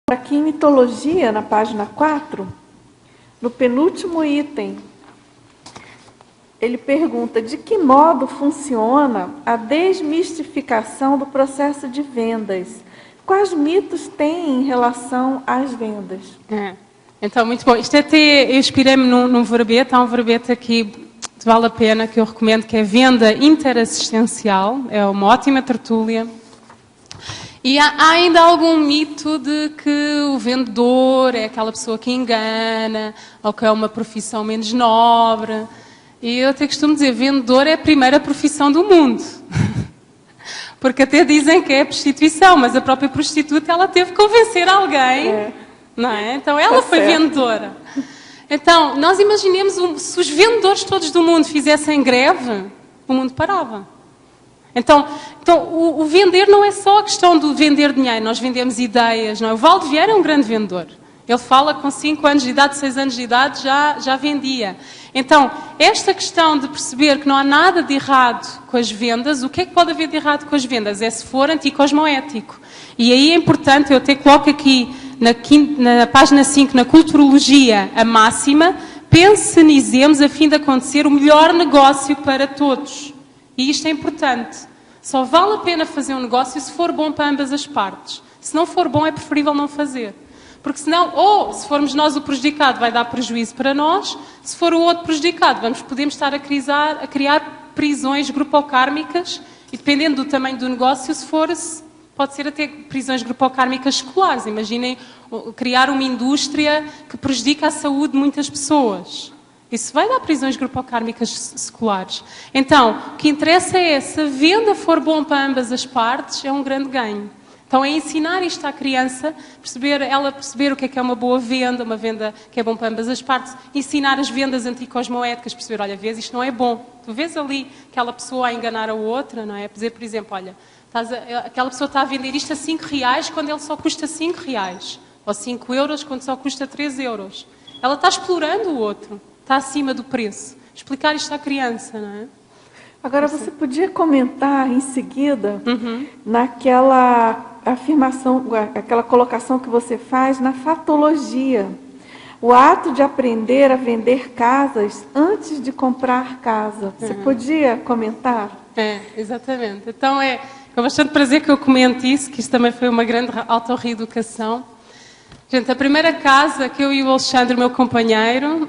Aqui em mitologia, na página 4, no penúltimo item, ele pergunta de que modo funciona a desmistificação do processo de vendas. Quais mitos tem em relação às vendas? Então, muito bom. Isto até, eu inspirei-me num verbete, há um verbete aqui que vale a pena, que eu recomendo, que é venda interassistencial, é uma ótima tertúlia. E há ainda algum mito de que o vendedor é aquela pessoa que engana, ou que é uma profissão menos nobre. E eu até costumo dizer, vendedor é a primeira profissão do mundo. Porque até dizem que é prostituição, mas a própria prostituta, ela teve que convencer alguém, não é? Então ela foi vendedora. Então, nós imaginemos, se os vendedores todos do mundo fizessem greve, o mundo parava. Então o vender não é só a questão do vender dinheiro, nós vendemos ideias, não é? O Valdo Vieira é um grande vendedor. Ele fala com 5 anos de idade, 6 anos de idade, já vendia. Então, esta questão de perceber que não há nada de errado com as vendas, o que é que pode haver de errado com as vendas? É se for anticosmoético. E aí é importante, eu até coloco aqui na página 5, na culturologia, a máxima, pensionizemos a fim de acontecer o melhor negócio para todos. E isto é importante. Só vale a pena fazer um negócio se for bom para ambas as partes. Se não for bom, é preferível não fazer. Porque senão, ou se formos nós o prejudicado, vai dar prejuízo para nós. Se for o outro prejudicado, podemos estar a criar prisões grupocármicas. E dependendo do tamanho do negócio, pode ser até prisões grupocármicas escolares. Imaginem criar uma indústria que prejudica a saúde de muitas pessoas. Isso vai dar prisões grupocármicas seculares. Então, o que interessa é, se a venda for bom para ambas as partes, é um grande ganho. Então, é ensinar isto à criança, ela perceber o que é uma boa venda, uma venda que é bom para ambas as partes, ensinar as vendas anticosmoéticas, perceber, olha, vês, isto não é bom. Tu vês ali aquela pessoa a enganar a outra, não é? Dizer, por exemplo, olha, aquela pessoa está a vender isto a 5 reais quando ele só custa 5 reais. Ou 5 euros quando só custa 3 euros. Ela está explorando o outro. Está acima do preço. Explicar isto à criança, não é? Agora, você podia comentar em seguida naquela afirmação, aquela colocação que você faz na fatologia. O ato de aprender a vender casas antes de comprar casa. Você podia comentar? Exatamente. Então, é com bastante prazer que eu comento isso, que isso também foi uma grande autorreeducação. Gente, a primeira casa que eu e o Alexandre, meu companheiro,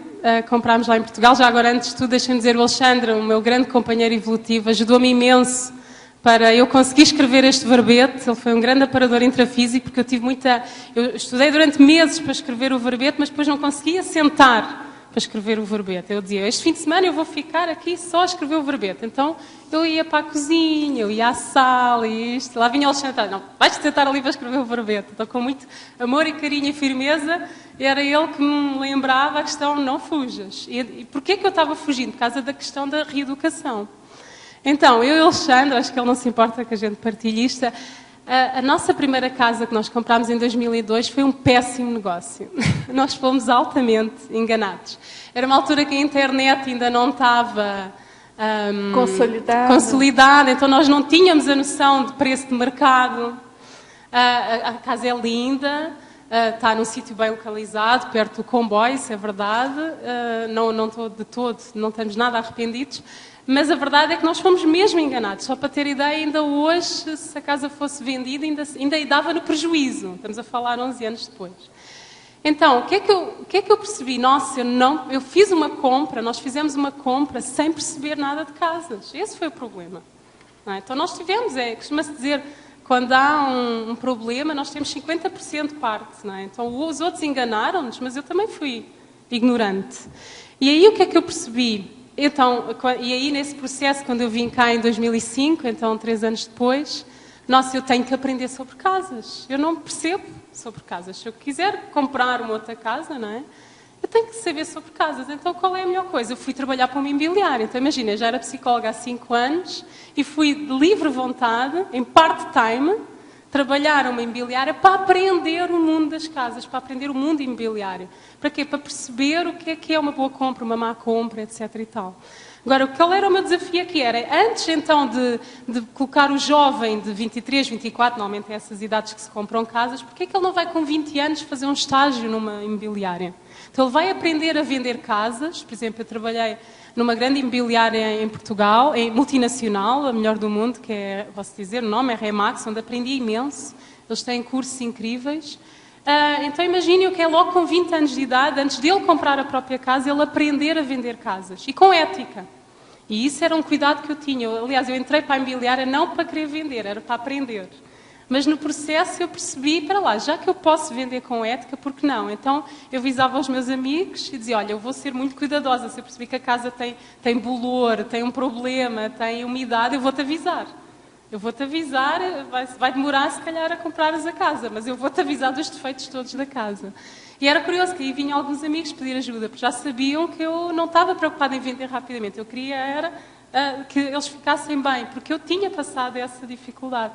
comprámos lá em Portugal, já agora antes de tudo, deixem-me dizer, o Alexandre, o meu grande companheiro evolutivo, ajudou-me imenso para eu conseguir escrever este verbete. Ele foi um grande aparador intrafísico, porque eu estudei durante meses para escrever o verbete, mas depois não conseguia sentar para escrever o verbete. Eu dizia, este fim de semana eu vou ficar aqui só a escrever o verbete. Então, eu ia para a cozinha, eu ia à sala e isto. Lá vinha o Alexandre, não, vais sentar ali para escrever o verbete. Então, com muito amor e carinho e firmeza, era ele que me lembrava a questão, não fujas. E porquê que eu estava fugindo? Por causa da questão da reeducação. Então, eu e o Alexandre, acho que ele não se importa que a gente partilhe isto, a nossa primeira casa que nós comprámos em 2002 foi um péssimo negócio. Nós fomos altamente enganados. Era uma altura que a internet ainda não estava consolidada, então nós não tínhamos a noção de preço de mercado. A casa é linda, está num sítio bem localizado, perto do comboio, isso é verdade. Não estou de todo, não estamos nada arrependidos. Mas a verdade é que nós fomos mesmo enganados. Só para ter ideia, ainda hoje, se a casa fosse vendida, ainda dava no prejuízo. Estamos a falar 11 anos depois. Então, o que é que eu percebi? Nossa, eu fiz uma compra, nós fizemos uma compra sem perceber nada de casas. Esse foi o problema. Não é? Então, nós tivemos, costuma-se dizer, quando há um problema, nós temos 50% de parte. Não é? Então, os outros enganaram-nos, mas eu também fui ignorante. E aí, o que é que eu percebi? Então, e aí nesse processo, quando eu vim cá em 2005, então 3 anos depois, eu tenho que aprender sobre casas. Eu não percebo sobre casas. Se eu quiser comprar uma outra casa, não é? Eu tenho que saber sobre casas. Então, qual é a melhor coisa? Eu fui trabalhar para uma imobiliária. Então, imagina, eu já era psicóloga há 5 anos e fui de livre vontade, em part-time, trabalhar uma imobiliária para aprender o mundo das casas, para aprender o mundo imobiliário. Para quê? Para perceber o que é uma boa compra, uma má compra, etc. e tal. Agora, qual era o meu desafio aqui? Era, antes então de colocar o jovem de 23, 24, normalmente é essas idades que se compram casas, porque é que ele não vai com 20 anos fazer um estágio numa imobiliária? Então ele vai aprender a vender casas. Por exemplo, eu trabalhei numa grande imobiliária em Portugal, multinacional, a melhor do mundo, que é, posso dizer, o nome é Remax, onde aprendi imenso. Eles têm cursos incríveis. Então imagine o que é logo com 20 anos de idade, antes de ele comprar a própria casa, ele aprender a vender casas. E com ética. E isso era um cuidado que eu tinha. Aliás, eu entrei para a imobiliária não para querer vender, era para aprender. Mas no processo eu percebi, para lá, já que eu posso vender com ética, por que não? Então eu avisava os meus amigos e dizia, olha, eu vou ser muito cuidadosa. Se eu percebi que a casa tem bolor, tem um problema, tem umidade, eu vou-te avisar. Eu vou-te avisar, vai demorar se calhar a comprares a casa, mas eu vou-te avisar dos defeitos todos da casa. E era curioso que aí vinham alguns amigos pedir ajuda, porque já sabiam que eu não estava preocupada em vender rapidamente. Eu queria era que eles ficassem bem, porque eu tinha passado essa dificuldade.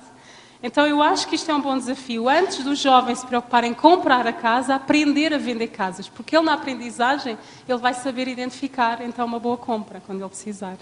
Então eu acho que isto é um bom desafio. Antes do jovem se preocupar em comprar a casa, aprender a vender casas. Porque ele na aprendizagem, ele vai saber identificar então uma boa compra, quando ele precisar.